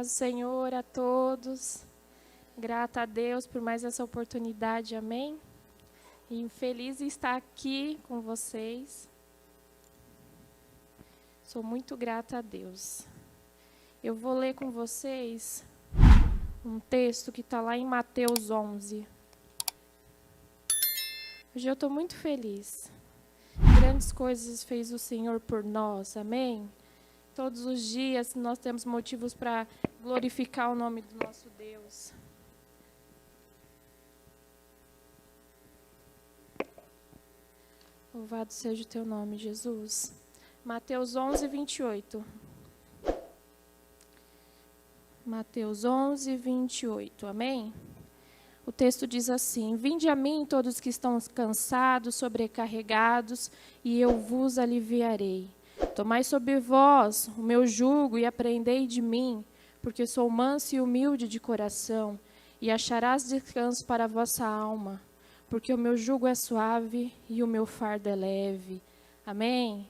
Paz do Senhor a todos. Grata a Deus por mais essa oportunidade, amém? E feliz em estar aqui com vocês. Sou muito grata a Deus. Eu vou ler com vocês um texto que está lá em Mateus 11. Hoje eu estou muito feliz. Grandes coisas fez o Senhor por nós, amém? Todos os dias nós temos motivos para glorificar o nome do nosso Deus. Louvado seja o teu nome, Jesus. Mateus 11, 28. Mateus 11, 28, amém? O texto diz assim: Vinde a mim todos que estão cansados, sobrecarregados, e eu vos aliviarei. Tomai sobre vós o meu jugo e aprendei de mim, porque sou manso e humilde de coração, e acharás descanso para a vossa alma, porque o meu jugo é suave e o meu fardo é leve. Amém?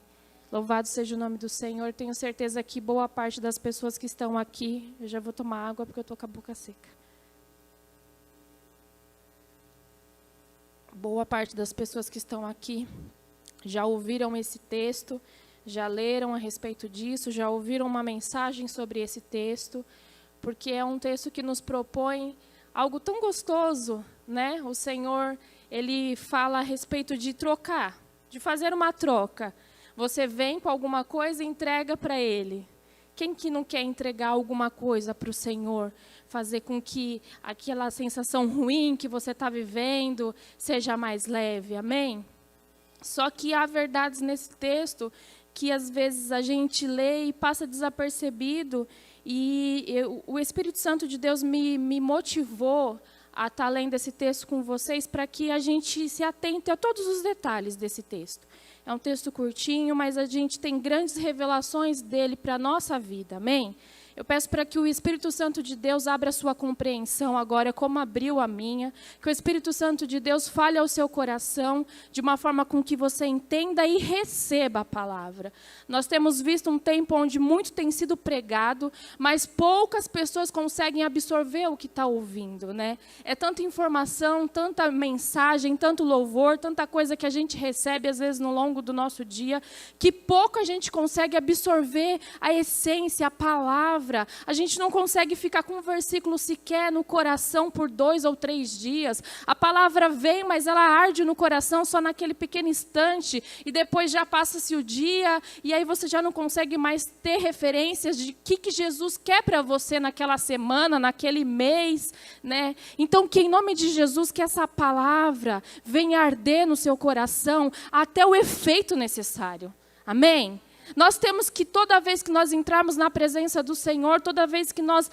Louvado seja o nome do Senhor. Tenho certeza que boa parte das pessoas que estão aqui, eu já vou tomar água porque eu estou com a boca seca. Boa parte das pessoas que estão aqui já ouviram esse texto, já leram a respeito disso, já ouviram uma mensagem sobre esse texto, porque é um texto que nos propõe algo tão gostoso, né? O Senhor, Ele fala a respeito de trocar, de fazer uma troca. Você vem com alguma coisa e entrega para Ele. Quem que não quer entregar alguma coisa para o Senhor? Fazer com que aquela sensação ruim que você está vivendo seja mais leve, amém? Só que há verdades nesse texto que às vezes a gente lê e passa desapercebido, e o Espírito Santo de Deus me motivou a estar lendo esse texto com vocês para que a gente se atente a todos os detalhes desse texto. É um texto curtinho, mas a gente tem grandes revelações dele para a nossa vida, amém? Eu peço para que o Espírito Santo de Deus abra a sua compreensão agora, como abriu a minha, que o Espírito Santo de Deus fale ao seu coração de uma forma com que você entenda e receba a palavra. Nós temos visto um tempo onde muito tem sido pregado, mas poucas pessoas conseguem absorver o que está ouvindo, né? É tanta informação, tanta mensagem, tanto louvor, tanta coisa que a gente recebe às vezes no longo do nosso dia, que pouco a gente consegue absorver a essência, a palavra. A gente não consegue ficar com um versículo sequer no coração por 2 ou 3 dias. A palavra vem, mas ela arde no coração só naquele pequeno instante, e depois já passa-se o dia, e aí você já não consegue mais ter referências de que Jesus quer para você naquela semana, naquele mês, né? Então, que em nome de Jesus, que essa palavra venha arder no seu coração até o efeito necessário. Amém? Nós temos que, toda vez que nós entrarmos na presença do Senhor, toda vez que nós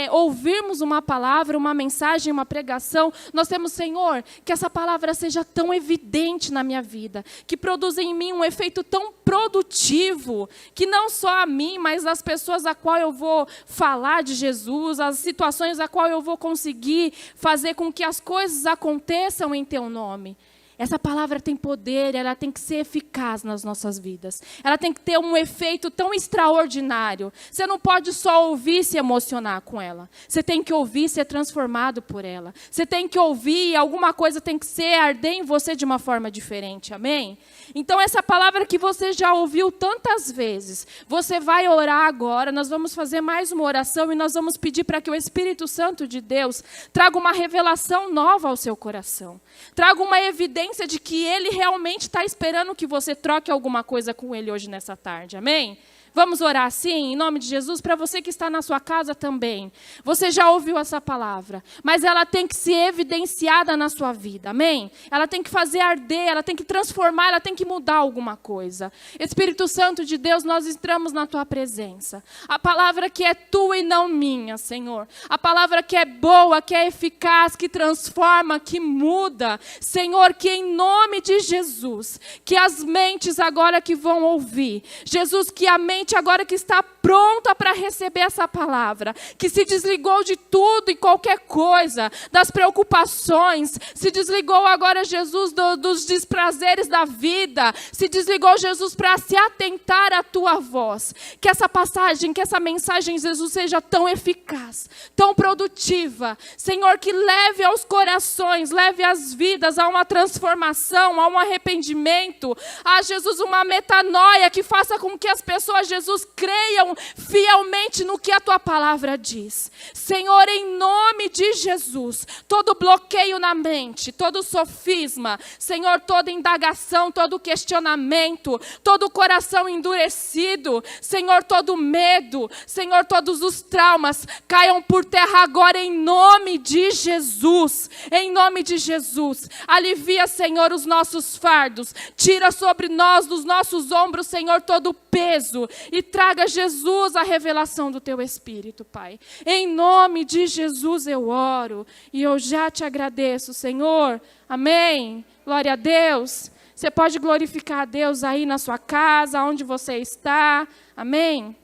ouvirmos uma palavra, uma mensagem, uma pregação, nós temos, Senhor, que essa palavra seja tão evidente na minha vida, que produza em mim um efeito tão produtivo, que não só a mim, mas as pessoas a qual eu vou falar de Jesus, as situações a qual eu vou conseguir fazer com que as coisas aconteçam em Teu nome. Essa palavra tem poder, ela tem que ser eficaz nas nossas vidas. Ela tem que ter um efeito tão extraordinário. Você não pode só ouvir e se emocionar com ela. Você tem que ouvir e ser transformado por ela. Você tem que ouvir e alguma coisa tem que arder em você de uma forma diferente. Amém? Então, essa palavra que você já ouviu tantas vezes, você vai orar agora, nós vamos fazer mais uma oração e nós vamos pedir para que o Espírito Santo de Deus traga uma revelação nova ao seu coração. Traga uma evidência de que Ele realmente está esperando que você troque alguma coisa com Ele hoje nessa tarde, amém? Vamos orar assim, em nome de Jesus, para você que está na sua casa também. Você já ouviu essa palavra, mas ela tem que ser evidenciada na sua vida, amém? Ela tem que fazer arder, ela tem que transformar, ela tem que mudar alguma coisa. Espírito Santo de Deus, nós entramos na Tua presença. A palavra que é Tua e não minha, Senhor. A palavra que é boa, que é eficaz, que transforma, que muda. Senhor, que em nome de Jesus, que as mentes agora que vão ouvir, Jesus, que a mente agora que está pronta pronta para receber essa palavra, que se desligou de tudo e qualquer coisa, das preocupações, se desligou agora, Jesus, dos desprazeres da vida, se desligou, Jesus, para se atentar à tua voz. Que essa passagem, que essa mensagem, Jesus, seja tão eficaz, tão produtiva, Senhor, que leve aos corações, leve às vidas a uma transformação, a um arrependimento, a, Jesus, uma metanoia que faça com que as pessoas, Jesus, creiam fielmente no que a tua palavra diz. Senhor, em nome de Jesus, todo bloqueio na mente, todo sofisma, Senhor, toda indagação, todo questionamento, todo coração endurecido, Senhor, todo medo, Senhor, todos os traumas, caiam por terra agora em nome de Jesus, em nome de Jesus. Alivia, Senhor, os nossos fardos, tira sobre nós, dos nossos ombros, Senhor, todo o peso e traga, Jesus, a revelação do teu Espírito, Pai. Em nome de Jesus eu oro e eu já te agradeço, Senhor. Amém. Glória a Deus. Você pode glorificar a Deus aí na sua casa, onde você está. Amém.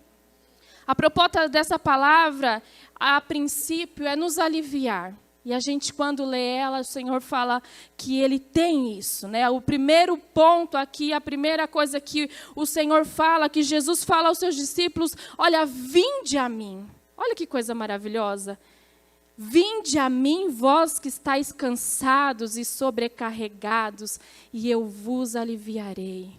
A proposta dessa palavra, a princípio, é nos aliviar. E a gente, quando lê ela, o Senhor fala que Ele tem isso, né? O primeiro ponto aqui, a primeira coisa que o Senhor fala, que Jesus fala aos seus discípulos, olha, vinde a mim. Olha que coisa maravilhosa. Vinde a mim, vós que estáis cansados e sobrecarregados, e eu vos aliviarei.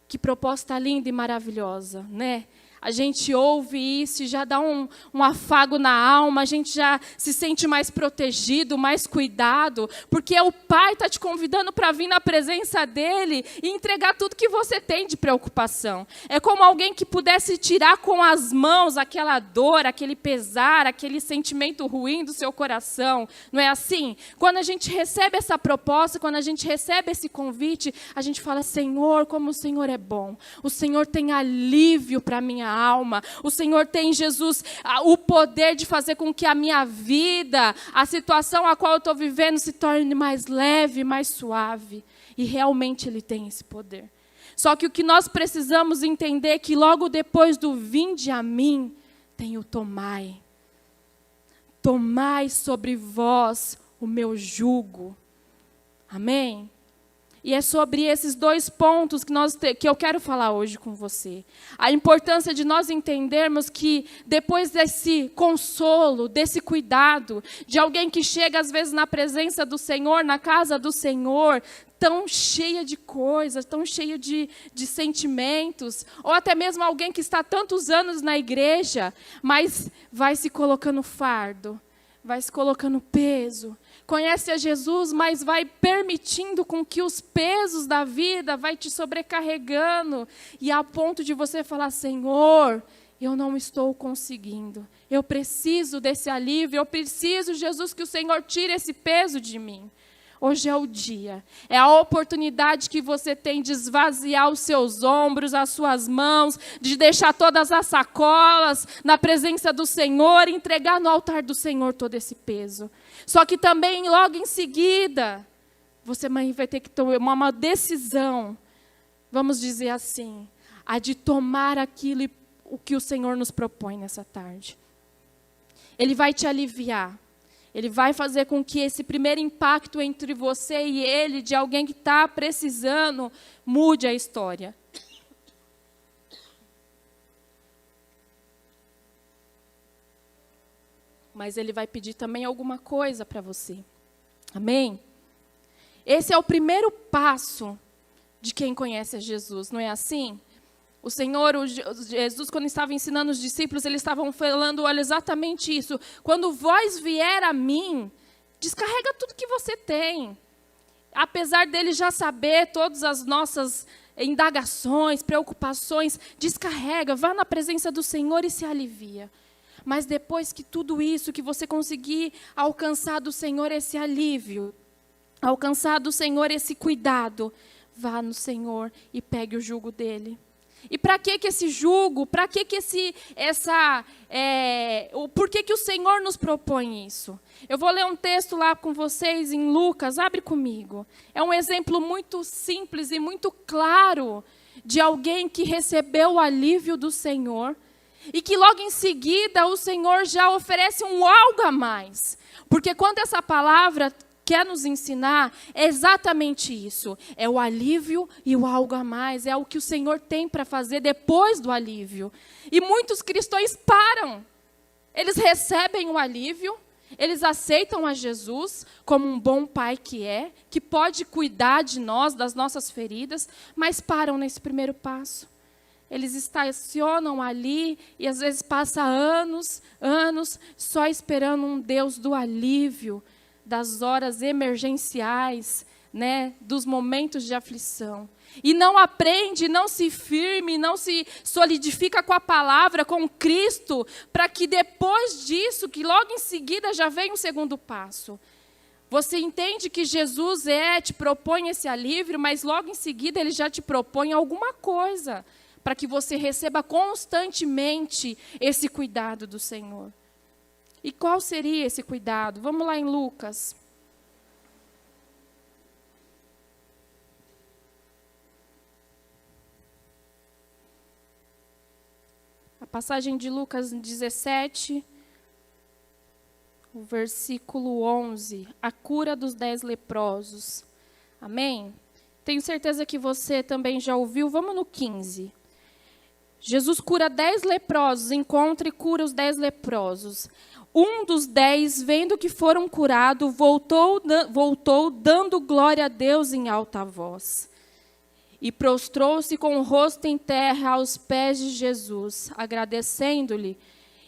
Que proposta linda e maravilhosa, né? A gente ouve isso e já dá um afago na alma, a gente já se sente mais protegido, mais cuidado, porque o Pai está te convidando para vir na presença dEle e entregar tudo que você tem de preocupação. É como alguém que pudesse tirar com as mãos aquela dor, aquele pesar, aquele sentimento ruim do seu coração. Não é assim? Quando a gente recebe essa proposta, quando a gente recebe esse convite, a gente fala, Senhor, como o Senhor é bom. O Senhor tem alívio para a minha alma. O Senhor tem, Jesus, o poder de fazer com que a minha vida, a situação a qual eu estou vivendo, se torne mais leve, mais suave. E realmente Ele tem esse poder. Só que o que nós precisamos entender é que logo depois do vinde a mim, tem o tomai. Tomai sobre vós o meu jugo. Amém? E é sobre esses dois pontos que eu quero falar hoje com você. A importância de nós entendermos que depois desse consolo, desse cuidado, de alguém que chega às vezes na presença do Senhor, na casa do Senhor, tão cheia de coisas, tão cheia de sentimentos, ou até mesmo alguém que está tantos anos na igreja, mas vai se colocando fardo, vai se colocando peso, conhece a Jesus, mas vai permitindo com que os pesos da vida vai te sobrecarregando, e a ponto de você falar, Senhor, eu não estou conseguindo, eu preciso desse alívio, eu preciso, Jesus, que o Senhor tire esse peso de mim. Hoje é o dia, é a oportunidade que você tem de esvaziar os seus ombros, as suas mãos, de deixar todas as sacolas na presença do Senhor, e entregar no altar do Senhor todo esse peso. Só que também, logo em seguida, você vai ter que tomar uma decisão, vamos dizer assim, a de tomar aquilo o que o Senhor nos propõe nessa tarde. Ele vai te aliviar. Ele vai fazer com que esse primeiro impacto entre você e ele, de alguém que está precisando, mude a história. Mas ele vai pedir também alguma coisa para você. Amém? Esse é o primeiro passo de quem conhece a Jesus, não é assim? O Senhor, Jesus, quando estava ensinando os discípulos, eles estavam falando, olha, exatamente isso. Quando vós vier a mim, descarrega tudo que você tem. Apesar dele já saber todas as nossas indagações, preocupações, descarrega, vá na presença do Senhor e se alivia. Mas depois que tudo isso, que você conseguir alcançar do Senhor esse alívio, alcançar do Senhor esse cuidado, vá no Senhor e pegue o jugo dele. E para que esse jugo? Para que por que o Senhor nos propõe isso? Eu vou ler um texto lá com vocês em Lucas, abre comigo. É um exemplo muito simples e muito claro de alguém que recebeu o alívio do Senhor, E que logo em seguida o Senhor já oferece um algo a mais. Porque quando essa palavra quer nos ensinar, é exatamente isso. É o alívio e o algo a mais. É o que o Senhor tem para fazer depois do alívio. E muitos cristãos param. Eles recebem o alívio, eles aceitam a Jesus como um bom pai que pode cuidar de nós, das nossas feridas, mas param nesse primeiro passo. Eles estacionam ali e às vezes passa anos, só esperando um Deus do alívio, das horas emergenciais, né, dos momentos de aflição. E não aprende, não se firme, não se solidifica com a palavra, com Cristo, para que depois disso, que logo em seguida já vem o segundo passo. Você entende que Jesus te propõe esse alívio, mas logo em seguida ele já te propõe alguma coisa, para que você receba constantemente esse cuidado do Senhor. E qual seria esse cuidado? Vamos lá em Lucas. A passagem de Lucas 17, o versículo 11. A cura dos 10 leprosos. Amém? Tenho certeza que você também já ouviu. Vamos no 15. Jesus cura 10 leprosos, encontra e cura os 10 leprosos. Um dos 10, vendo que foram curados, voltou dando glória a Deus em alta voz. E prostrou-se com o rosto em terra aos pés de Jesus, agradecendo-lhe,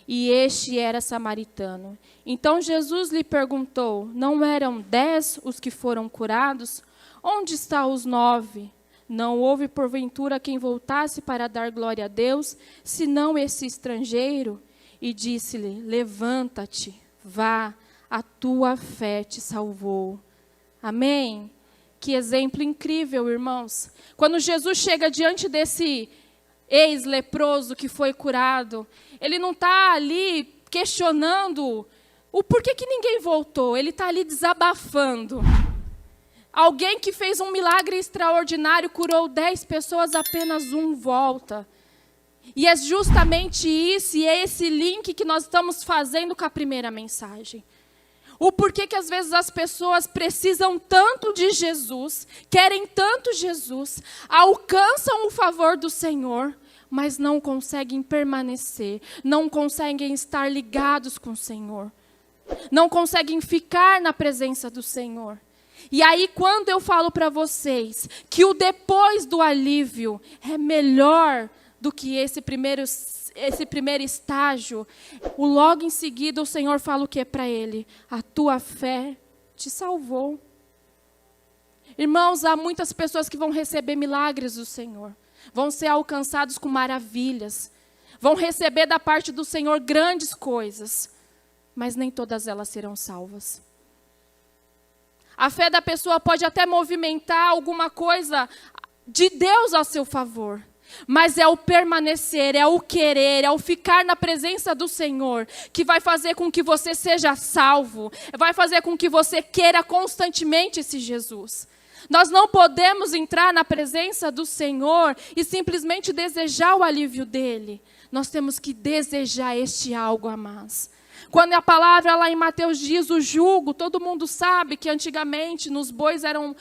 e este era samaritano. Então Jesus lhe perguntou, não eram 10 os que foram curados? Onde estão os 9? Não houve porventura quem voltasse para dar glória a Deus, senão esse estrangeiro? E disse-lhe, levanta-te, vá, a tua fé te salvou. Amém? Que exemplo incrível, irmãos. Quando Jesus chega diante desse ex-leproso que foi curado, ele não está ali questionando o porquê que ninguém voltou, ele está ali desabafando. Alguém que fez um milagre extraordinário, curou 10 pessoas, apenas um volta. E é justamente isso, e é esse link que nós estamos fazendo com a primeira mensagem. O porquê que às vezes as pessoas precisam tanto de Jesus, querem tanto Jesus, alcançam o favor do Senhor, mas não conseguem permanecer, não conseguem estar ligados com o Senhor, não conseguem ficar na presença do Senhor. E aí, quando eu falo para vocês que o depois do alívio é melhor do que esse primeiro estágio, o logo em seguida o Senhor fala o que para ele? A tua fé te salvou. Irmãos, há muitas pessoas que vão receber milagres do Senhor, vão ser alcançados com maravilhas, vão receber da parte do Senhor grandes coisas, mas nem todas elas serão salvas. A fé da pessoa pode até movimentar alguma coisa de Deus a seu favor, mas é o permanecer, é o querer, é o ficar na presença do Senhor que vai fazer com que você seja salvo, vai fazer com que você queira constantemente esse Jesus. Nós não podemos entrar na presença do Senhor e simplesmente desejar o alívio dele. Nós temos que desejar este algo a mais. Quando a palavra lá em Mateus diz o jugo, todo mundo sabe que antigamente nos bois eram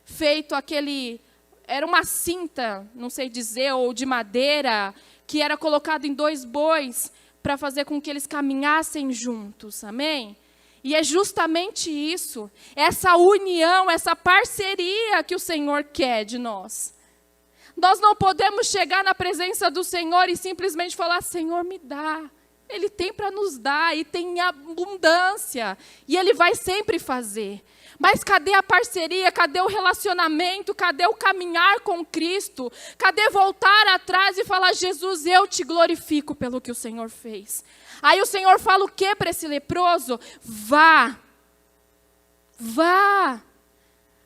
feito era uma cinta, não sei dizer, ou de madeira, que era colocado em 2 bois para fazer com que eles caminhassem juntos, amém? E é justamente isso, essa união, essa parceria que o Senhor quer de nós. Nós não podemos chegar na presença do Senhor e simplesmente falar, Senhor, me dá. Ele tem para nos dar e tem abundância. E Ele vai sempre fazer. Mas cadê a parceria? Cadê o relacionamento? Cadê o caminhar com Cristo? Cadê voltar atrás e falar, Jesus, eu te glorifico pelo que o Senhor fez? Aí o Senhor fala o que para esse leproso? Vá. Vá.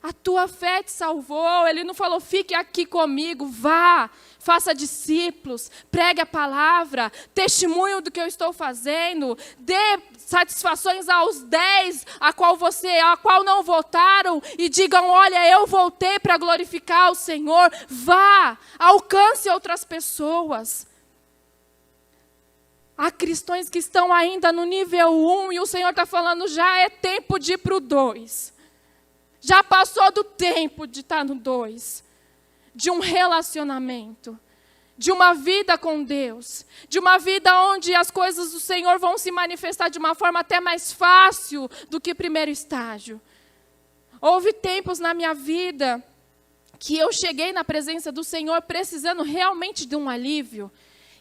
A tua fé te salvou. Ele não falou, fique aqui comigo, vá. Faça discípulos, pregue a palavra, testemunho do que eu estou fazendo, dê satisfações aos 10 a qual não votaram e digam, olha, eu voltei para glorificar o Senhor. Vá, alcance outras pessoas. Há cristãos que estão ainda no nível 1 e o Senhor está falando, já é tempo de ir para o 2. Já passou do tempo de estar no 2. De um relacionamento. De uma vida com Deus. De uma vida onde as coisas do Senhor vão se manifestar de uma forma até mais fácil do que o primeiro estágio. Houve tempos na minha vida que eu cheguei na presença do Senhor precisando realmente de um alívio.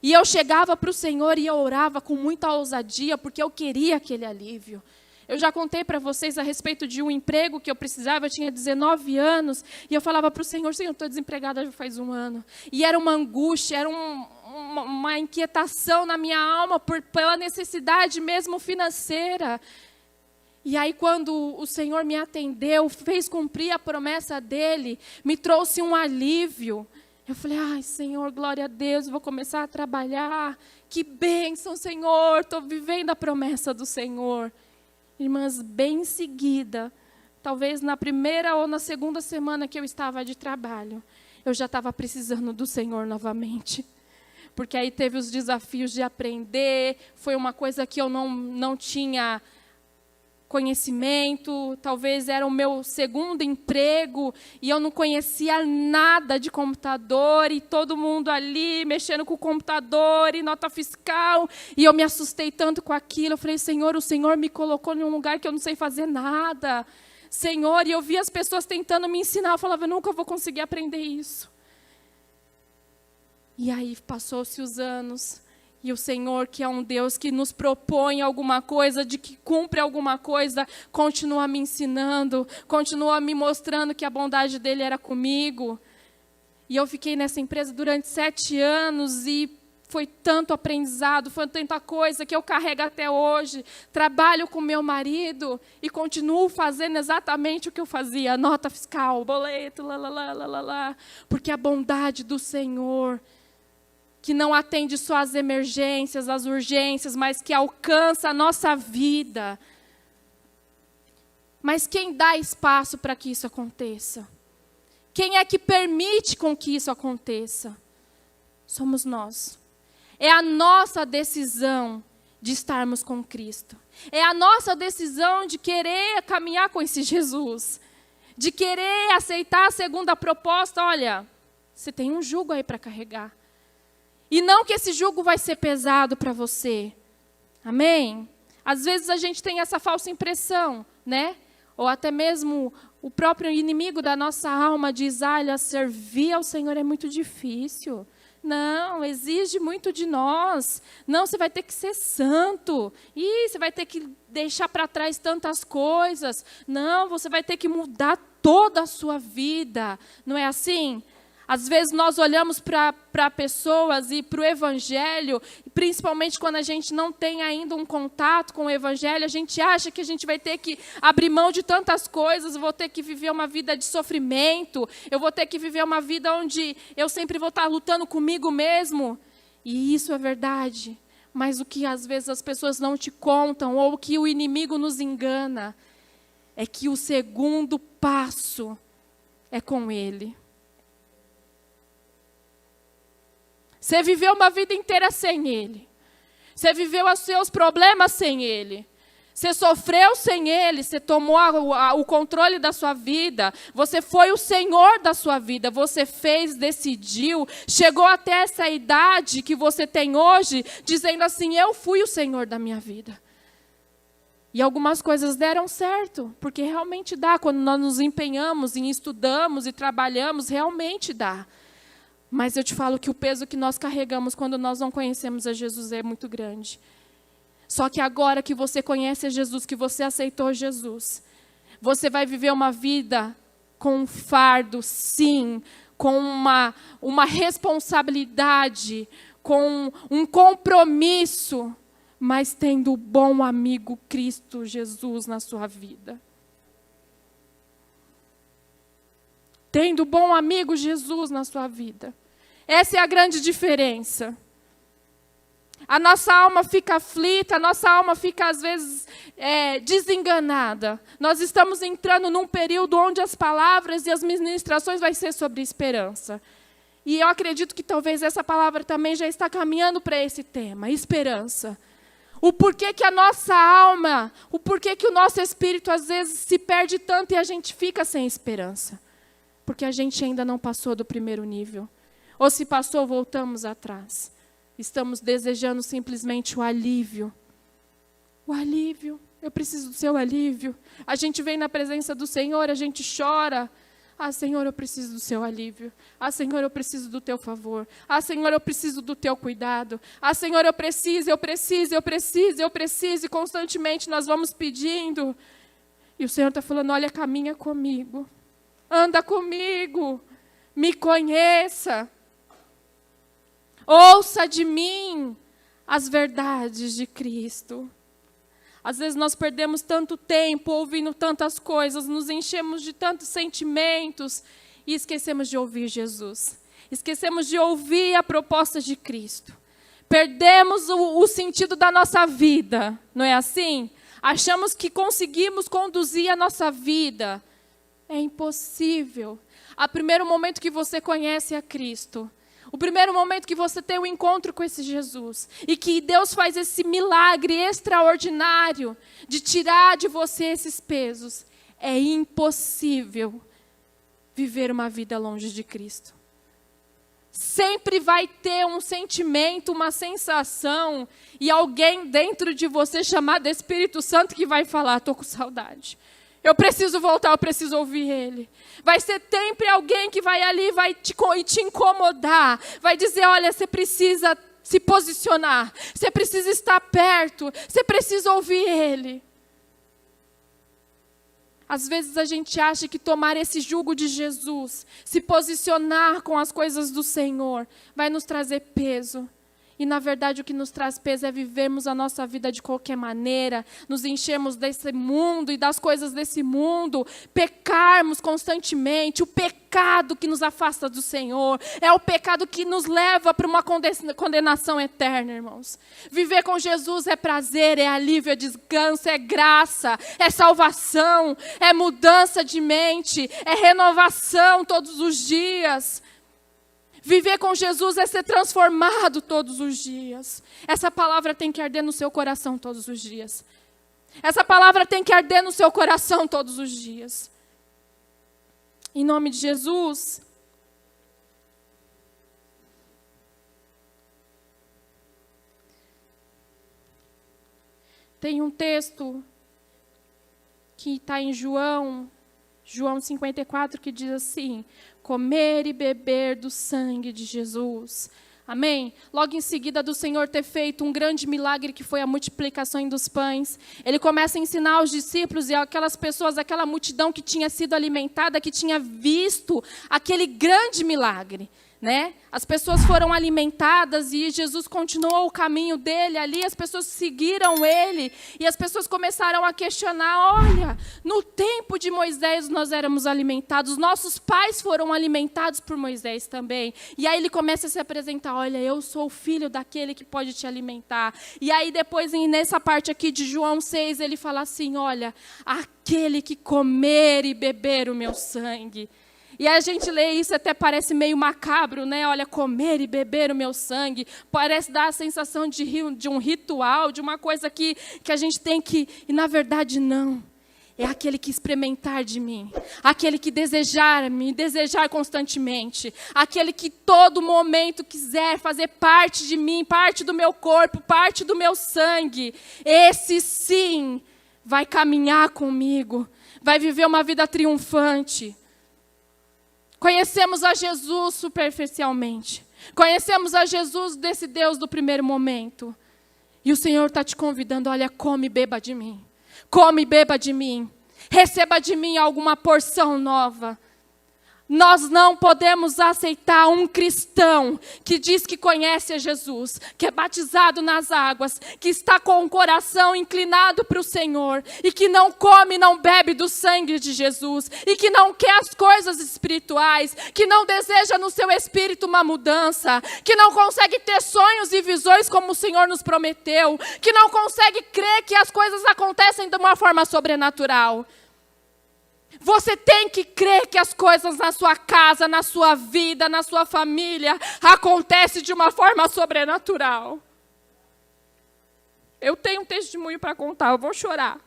E eu chegava para o Senhor e eu orava com muita ousadia, porque eu queria aquele alívio. Eu já contei para vocês a respeito de um emprego que eu precisava, eu tinha 19 anos, e eu falava para o Senhor, Senhor, estou desempregada já faz 1 ano. E era uma angústia, era uma inquietação na minha alma pela necessidade mesmo financeira. E aí quando o Senhor me atendeu, fez cumprir a promessa dEle, me trouxe um alívio. Eu falei, ai, Senhor, glória a Deus, vou começar a trabalhar. Que bênção, Senhor, estou vivendo a promessa do Senhor. Irmãs, bem em seguida, talvez na primeira ou na segunda semana que eu estava de trabalho, eu já estava precisando do Senhor novamente. Porque aí teve os desafios de aprender, foi uma coisa que eu não tinha conhecimento, talvez era o meu segundo emprego e eu não conhecia nada de computador e todo mundo ali mexendo com o computador e nota fiscal e eu me assustei tanto com aquilo, eu falei, Senhor, o Senhor me colocou em um lugar que eu não sei fazer nada, Senhor, e eu vi as pessoas tentando me ensinar, eu falava, eu nunca vou conseguir aprender isso. E aí passou-se os anos. E o Senhor, que é um Deus que nos propõe alguma coisa, de que cumpre alguma coisa, continua me ensinando, continua me mostrando que a bondade dEle era comigo. E eu fiquei nessa empresa durante 7 anos e foi tanto aprendizado, foi tanta coisa que eu carrego até hoje. Trabalho com meu marido e continuo fazendo exatamente o que eu fazia, nota fiscal, boleto, porque a bondade do Senhor, que não atende só às emergências, às urgências, mas que alcança a nossa vida. Mas quem dá espaço para que isso aconteça? Quem é que permite com que isso aconteça? Somos nós. É a nossa decisão de estarmos com Cristo. É a nossa decisão de querer caminhar com esse Jesus. De querer aceitar a segunda proposta. Olha, você tem um jugo aí para carregar. E não que esse jugo vai ser pesado para você. Amém? Às vezes a gente tem essa falsa impressão, né? Ou até mesmo o próprio inimigo da nossa alma diz, olha, servir ao Senhor é muito difícil. Não, exige muito de nós. Não, você vai ter que ser santo. E você vai ter que deixar para trás tantas coisas. Não, você vai ter que mudar toda a sua vida. Não é assim? Às vezes nós olhamos para pessoas e para o Evangelho, principalmente quando a gente não tem ainda um contato com o Evangelho, a gente acha que a gente vai ter que abrir mão de tantas coisas, eu vou ter que viver uma vida de sofrimento, eu vou ter que viver uma vida onde eu sempre vou estar lutando comigo mesmo. E isso é verdade, mas o que às vezes as pessoas não te contam, ou o que o inimigo nos engana, é que o segundo passo é com Ele. Você viveu uma vida inteira sem Ele. Você viveu os seus problemas sem Ele. Você sofreu sem Ele. Você tomou o controle da sua vida. Você foi o Senhor da sua vida. Você fez, decidiu. Chegou até essa idade que você tem hoje, dizendo assim, eu fui o Senhor da minha vida. E algumas coisas deram certo, porque realmente dá. Quando nós nos empenhamos em estudamos e trabalhamos, realmente dá. Mas eu te falo que o peso que nós carregamos quando nós não conhecemos a Jesus é muito grande. Só que agora que você conhece a Jesus, que você aceitou Jesus, você vai viver uma vida com um fardo, sim, com uma responsabilidade, com um compromisso, mas tendo o bom amigo Cristo Jesus na sua vida. Tendo o bom amigo Jesus na sua vida. Essa é a grande diferença. A nossa alma fica aflita, a nossa alma fica, às vezes, desenganada. Nós estamos entrando num período onde as palavras e as ministrações vão ser sobre esperança. E eu acredito que talvez essa palavra também já está caminhando para esse tema, esperança. O porquê que a nossa alma, o porquê que o nosso espírito às vezes se perde tanto e a gente fica sem esperança. Porque a gente ainda não passou do primeiro nível. Ou se passou, voltamos atrás. Estamos desejando simplesmente o alívio. O alívio. Eu preciso do seu alívio. A gente vem na presença do Senhor, a gente chora. Ah, Senhor, eu preciso do seu alívio. Ah, Senhor, eu preciso do teu favor. Ah, Senhor, eu preciso do teu cuidado. Ah, Senhor, eu preciso. E constantemente nós vamos pedindo. E o Senhor está falando, olha, caminha comigo. Anda comigo. Me conheça. Ouça de mim as verdades de Cristo. Às vezes nós perdemos tanto tempo ouvindo tantas coisas, nos enchemos de tantos sentimentos e esquecemos de ouvir Jesus. Esquecemos de ouvir a proposta de Cristo. Perdemos o sentido da nossa vida, não é assim? Achamos que conseguimos conduzir a nossa vida. É impossível. A primeiro momento que você conhece a Cristo, o primeiro momento que você tem um encontro com esse Jesus e que Deus faz esse milagre extraordinário de tirar de você esses pesos, é impossível viver uma vida longe de Cristo. Sempre vai ter um sentimento, uma sensação e alguém dentro de você chamado Espírito Santo que vai falar, estou com saudade. Eu preciso voltar, eu preciso ouvir Ele. Vai ser sempre alguém que vai ali, vai te incomodar. Vai dizer, olha, você precisa se posicionar. Você precisa estar perto. Você precisa ouvir Ele. Às vezes a gente acha que tomar esse jugo de Jesus, se posicionar com as coisas do Senhor, vai nos trazer peso. E, na verdade, o que nos traz peso é vivermos a nossa vida de qualquer maneira, nos enchermos desse mundo e das coisas desse mundo, pecarmos constantemente, o pecado que nos afasta do Senhor, é o pecado que nos leva para uma condenação eterna, irmãos. Viver com Jesus é prazer, é alívio, é descanso, é graça, é salvação, é mudança de mente, é renovação todos os dias. Viver com Jesus é ser transformado todos os dias. Essa palavra tem que arder no seu coração todos os dias. Essa palavra tem que arder no seu coração todos os dias. Em nome de Jesus. Tem um texto que está em João 54, que diz assim: comer e beber do sangue de Jesus. Amém? Logo em seguida do Senhor ter feito um grande milagre que foi a multiplicação dos pães, Ele começa a ensinar aos discípulos e aquelas pessoas, aquela multidão que tinha sido alimentada, que tinha visto aquele grande milagre, né? As pessoas foram alimentadas e Jesus continuou o caminho dele ali, as pessoas seguiram ele e as pessoas começaram a questionar, olha, no tempo de Moisés nós éramos alimentados, nossos pais foram alimentados por Moisés também. E aí ele começa a se apresentar, olha, eu sou o filho daquele que pode te alimentar. E aí depois, nessa parte aqui de João 6, ele fala assim, olha, aquele que comer e beber o meu sangue. E a gente lê isso, até parece meio macabro, né? Olha, comer e beber o meu sangue. Parece dar a sensação de um ritual, de uma coisa que a gente tem que... E na verdade não. É aquele que experimentar de mim. Aquele que desejar me desejar constantemente. Aquele que todo momento quiser fazer parte de mim, parte do meu corpo, parte do meu sangue. Esse sim vai caminhar comigo. Vai viver uma vida triunfante. Conhecemos a Jesus superficialmente. Conhecemos a Jesus desse Deus do primeiro momento. E o Senhor está te convidando, olha, come e beba de mim. Come e beba de mim. Receba de mim alguma porção nova. Nós não podemos aceitar um cristão que diz que conhece a Jesus, que é batizado nas águas, que está com o coração inclinado para o Senhor e que não come, não bebe do sangue de Jesus e que não quer as coisas espirituais, que não deseja no seu espírito uma mudança, que não consegue ter sonhos e visões como o Senhor nos prometeu, que não consegue crer que as coisas acontecem de uma forma sobrenatural. Você tem que crer que as coisas na sua casa, na sua vida, na sua família, acontecem de uma forma sobrenatural. Eu tenho um testemunho para contar, eu vou chorar.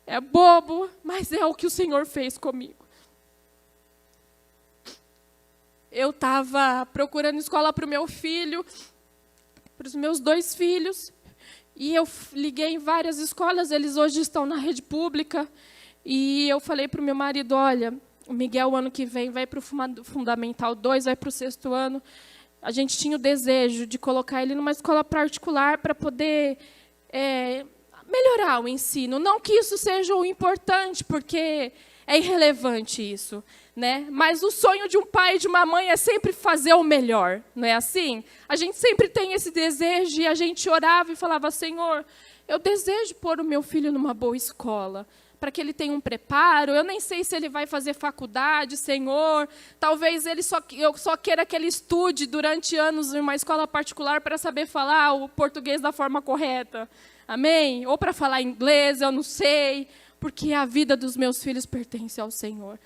É bobo, mas é o que o Senhor fez comigo. Eu estava procurando escola para o meu filho, para os meus 2 filhos, e eu liguei em várias escolas, eles hoje estão na rede pública, e eu falei para o meu marido, olha, o Miguel, ano que vem, vai para o Fundamental 2, vai para o 6º ano. A gente tinha o desejo de colocar ele numa escola particular para poder melhorar o ensino. Não que isso seja o importante, porque é irrelevante isso, né? Mas o sonho de um pai e de uma mãe é sempre fazer o melhor, não é assim? A gente sempre tem esse desejo e a gente orava e falava, Senhor, eu desejo pôr o meu filho numa boa escola, para que ele tenha um preparo. Eu nem sei se ele vai fazer faculdade, Senhor. Talvez eu só queira que ele estude durante anos em uma escola particular para saber falar o português da forma correta. Amém? Ou para falar inglês, eu não sei, porque a vida dos meus filhos pertence ao Senhor.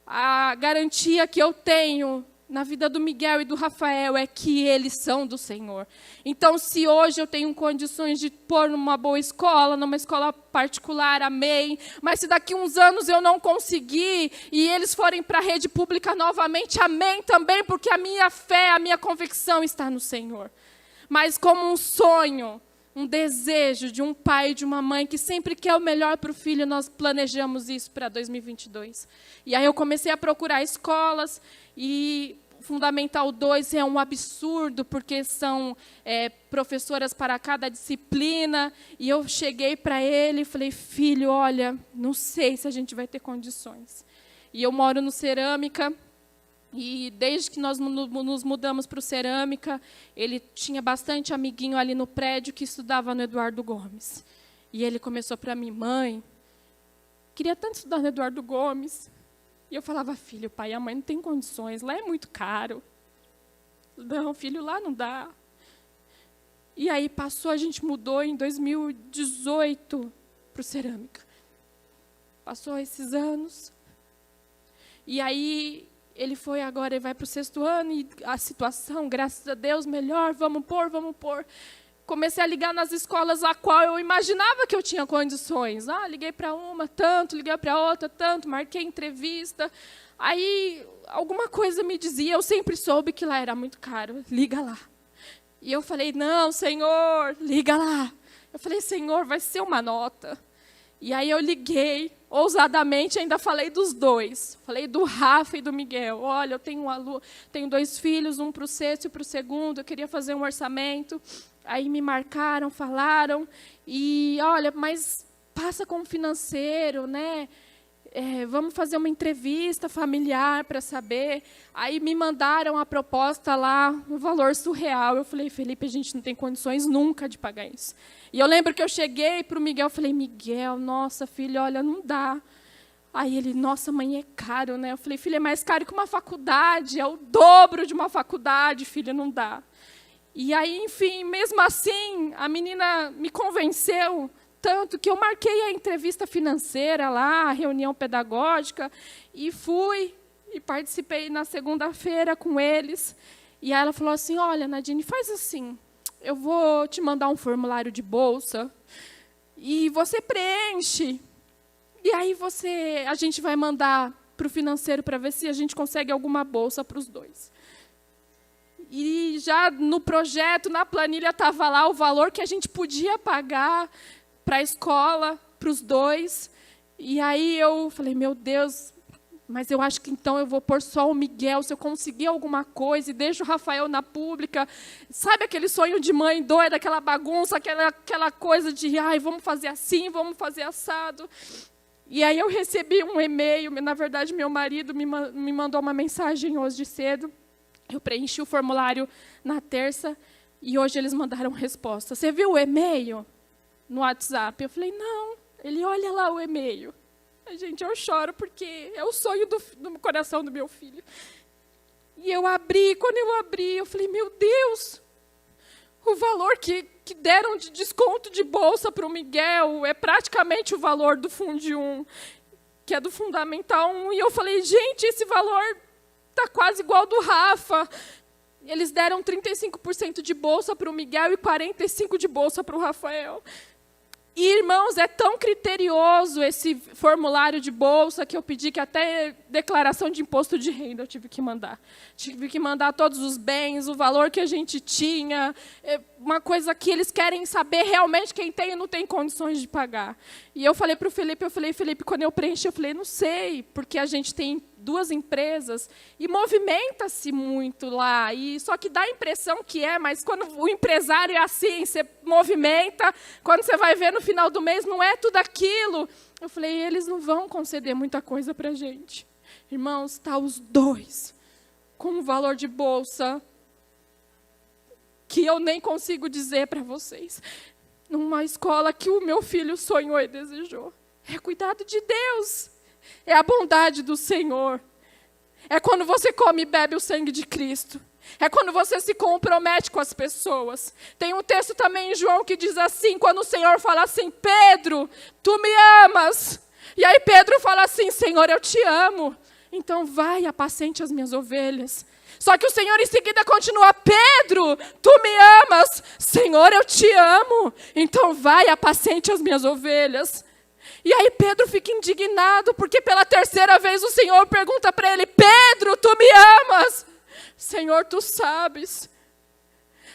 A garantia que eu tenho na vida do Miguel e do Rafael é que eles são do Senhor. Então, se hoje eu tenho condições de pôr numa boa escola, numa escola particular, amém. Mas se daqui uns anos eu não conseguir e eles forem para a rede pública novamente, amém também, porque a minha fé, a minha convicção está no Senhor. Mas como um sonho, um desejo de um pai e de uma mãe que sempre quer o melhor para o filho, nós planejamos isso para 2022. E aí eu comecei a procurar escolas, e Fundamental 2 é um absurdo, porque são professoras para cada disciplina. E eu cheguei para ele e falei, filho, olha, não sei se a gente vai ter condições. E eu moro no Cerâmica, e desde que nós nos mudamos para o Cerâmica, ele tinha bastante amiguinho ali no prédio que estudava no Eduardo Gomes. E ele começou para mim, mãe, queria tanto estudar no Eduardo Gomes. E eu falava, filho, o pai e a mãe não têm condições, lá é muito caro. Não, filho, lá não dá. E aí passou, a gente mudou em 2018 para o Cerâmica. Passou esses anos. E aí ele foi agora, ele vai para o 6º ano, e a situação, graças a Deus, melhor, vamos pôr. Comecei a ligar nas escolas a qual eu imaginava que eu tinha condições. Liguei para uma, tanto, liguei para outra, tanto, marquei entrevista. Aí, alguma coisa me dizia, eu sempre soube que lá era muito caro, liga lá. E eu falei, não, Senhor, liga lá. Eu falei, Senhor, vai ser uma nota. E aí eu liguei, ousadamente, ainda falei dos 2. Falei do Rafa e do Miguel. Olha, eu tenho 2 filhos, um para o 6º e para o 2º, eu queria fazer um orçamento. Aí me marcaram, falaram, e olha, mas passa com o financeiro, né? Vamos fazer uma entrevista familiar para saber. Aí me mandaram a proposta lá, um valor surreal. Eu falei, Felipe, a gente não tem condições nunca de pagar isso. E eu lembro que eu cheguei para o Miguel, falei, Miguel, nossa, filho, olha, não dá. Aí ele, nossa, mãe, é caro, né? Eu falei, filho, é mais caro que uma faculdade, é o dobro de uma faculdade, filho, não dá. E aí, enfim, mesmo assim, a menina me convenceu tanto que eu marquei a entrevista financeira lá, a reunião pedagógica, e fui e participei na segunda-feira com eles. E aí ela falou assim, olha, Nadine, faz assim, eu vou te mandar um formulário de bolsa e você preenche. E aí a gente vai mandar para o financeiro para ver se a gente consegue alguma bolsa para os 2. E já no projeto, na planilha, estava lá o valor que a gente podia pagar para a escola, para os 2. E aí eu falei, meu Deus, mas eu acho que então eu vou pôr só o Miguel, se eu conseguir alguma coisa, e deixo o Rafael na pública. Sabe aquele sonho de mãe doida, aquela bagunça, aquela coisa de, vamos fazer assim, vamos fazer assado. E aí eu recebi um e-mail, na verdade, meu marido me mandou uma mensagem hoje cedo. Eu preenchi o formulário na terça e hoje eles mandaram resposta. Você viu o e-mail no WhatsApp? Eu falei, não. Ele, olha lá o e-mail. Gente, eu choro porque é o sonho do coração do meu filho. E eu abri, quando eu abri, eu falei, meu Deus, O valor que deram de desconto de bolsa para o Miguel é praticamente o valor do Fundi 1, que é do Fundamental 1. E eu falei, gente, esse valor está quase igual ao do Rafa. Eles deram 35% de bolsa para o Miguel e 45% de bolsa para o Rafael. E, irmãos, é tão criterioso esse formulário de bolsa que eu pedi que até declaração de imposto de renda eu tive que mandar. Tive que mandar todos os bens, o valor que a gente tinha, uma coisa que eles querem saber realmente quem tem e não tem condições de pagar. E eu falei para o Felipe, Felipe, quando eu preenchi, eu falei, não sei, porque a gente tem 2 empresas e movimenta-se muito lá. E só que dá a impressão que mas quando o empresário é assim, você movimenta, quando você vai ver no final do mês, não é tudo aquilo. Eu falei, eles não vão conceder muita coisa para a gente. Irmãos, está os 2 com um valor de bolsa que eu nem consigo dizer para vocês. Numa escola que o meu filho sonhou e desejou. É cuidado de Deus. É a bondade do Senhor. É quando você come e bebe o sangue de Cristo. É quando você se compromete com as pessoas. Tem um texto também em João que diz assim, quando o Senhor fala assim, Pedro, tu me amas. E aí Pedro fala assim, Senhor, eu te amo. Então vai, apacente as minhas ovelhas. Só que o Senhor em seguida continua, Pedro, tu me amas. Senhor, eu te amo. Então vai, apacente as minhas ovelhas. E aí Pedro fica indignado, porque pela 3ª vez o Senhor pergunta para ele, Pedro, tu me amas? Senhor, tu sabes.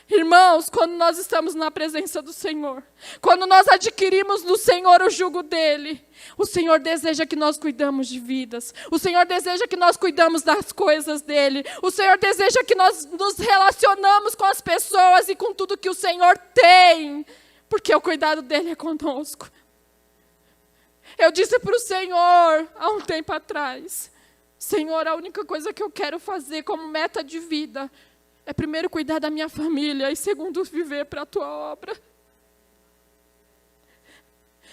Irmãos, quando nós estamos na presença do Senhor, quando nós adquirimos no Senhor o jugo dele, o Senhor deseja que nós cuidamos de vidas. O Senhor deseja que nós cuidamos das coisas dele. O Senhor deseja que nós nos relacionamos com as pessoas e com tudo que o Senhor tem, porque o cuidado dele é conosco. Eu disse para o Senhor, há um tempo atrás, Senhor, a única coisa que eu quero fazer como meta de vida é primeiro cuidar da minha família e segundo viver para a tua obra.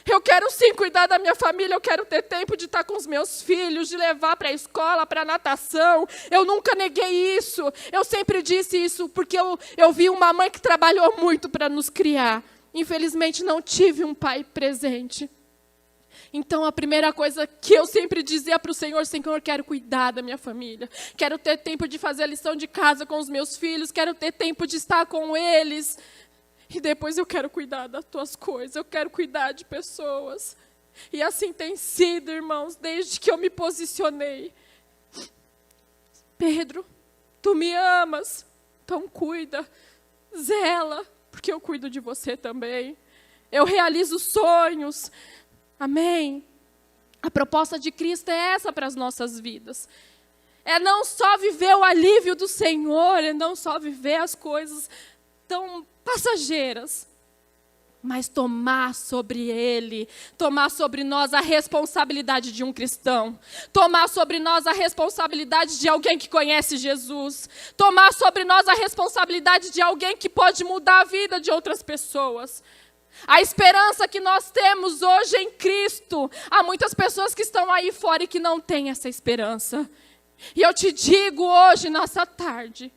Eu quero sim cuidar da minha família, eu quero ter tempo de estar com os meus filhos, de levar para a escola, para a natação. Eu nunca neguei isso, eu sempre disse isso, porque eu vi uma mãe que trabalhou muito para nos criar. Infelizmente não tive um pai presente. Então, a primeira coisa que eu sempre dizia para o Senhor, Senhor, quero cuidar da minha família. Quero ter tempo de fazer a lição de casa com os meus filhos. Quero ter tempo de estar com eles. E depois eu quero cuidar das tuas coisas. Eu quero cuidar de pessoas. E assim tem sido, irmãos, desde que eu me posicionei. Pedro, tu me amas. Então cuida, zela, porque eu cuido de você também. Eu realizo sonhos. Amém? A proposta de Cristo é essa para as nossas vidas. É não só viver o alívio do Senhor, é não só viver as coisas tão passageiras, mas tomar sobre Ele, tomar sobre nós a responsabilidade de um cristão, tomar sobre nós a responsabilidade de alguém que conhece Jesus, tomar sobre nós a responsabilidade de alguém que pode mudar a vida de outras pessoas. A esperança que nós temos hoje em Cristo, há muitas pessoas que estão aí fora e que não têm essa esperança. E eu te digo hoje, nessa tarde,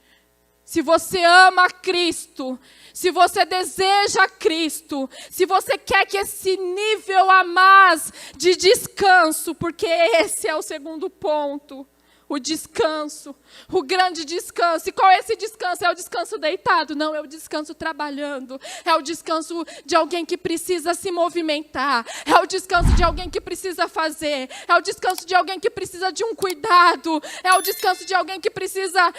se você ama Cristo, se você deseja Cristo, se você quer que esse nível a mais de descanso, porque esse é o segundo ponto, o descanso, o grande descanso. E qual é esse descanso? É o descanso deitado? Não, é o descanso trabalhando. É o descanso de alguém que precisa se movimentar. É o descanso de alguém que precisa fazer. É o descanso de alguém que precisa de um cuidado. É o descanso de alguém que precisa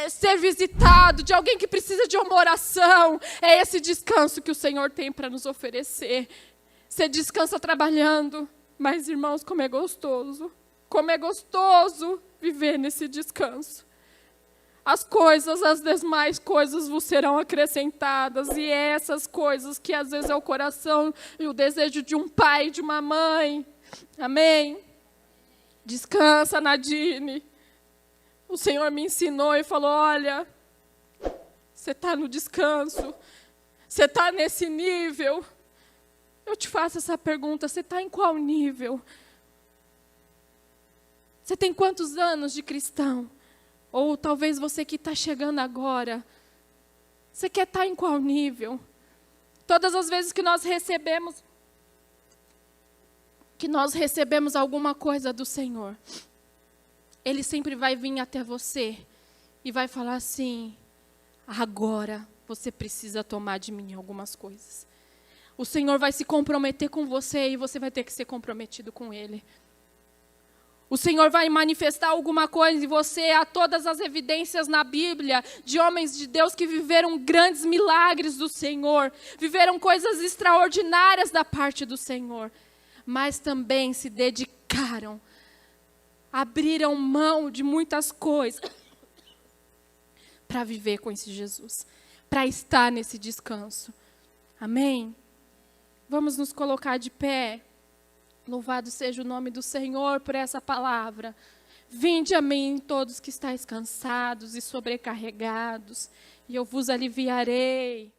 ser visitado, de alguém que precisa de uma oração. É esse descanso que o Senhor tem para nos oferecer. Você descansa trabalhando, mas, irmãos, como é gostoso. Como é gostoso viver nesse descanso. As demais coisas vos serão acrescentadas. E é essas coisas que às vezes é o coração e o desejo de um pai, de uma mãe. Amém? Descansa, Nadine. O Senhor me ensinou e falou, olha, você está no descanso. Você está nesse nível. Eu te faço essa pergunta, você está em qual nível? Você tem quantos anos de cristão? Ou talvez você que está chegando agora. Você quer estar em qual nível? Todas as vezes que nós recebemos alguma coisa do Senhor, Ele sempre vai vir até você e vai falar assim: agora você precisa tomar de mim algumas coisas. O Senhor vai se comprometer com você e você vai ter que ser comprometido com Ele. O Senhor vai manifestar alguma coisa e você, há todas as evidências na Bíblia de homens de Deus que viveram grandes milagres do Senhor, viveram coisas extraordinárias da parte do Senhor, mas também se dedicaram, abriram mão de muitas coisas para viver com esse Jesus, para estar nesse descanso. Amém? Vamos nos colocar de pé. Louvado seja o nome do Senhor por essa palavra. Vinde a mim todos que estáis cansados e sobrecarregados, e eu vos aliviarei.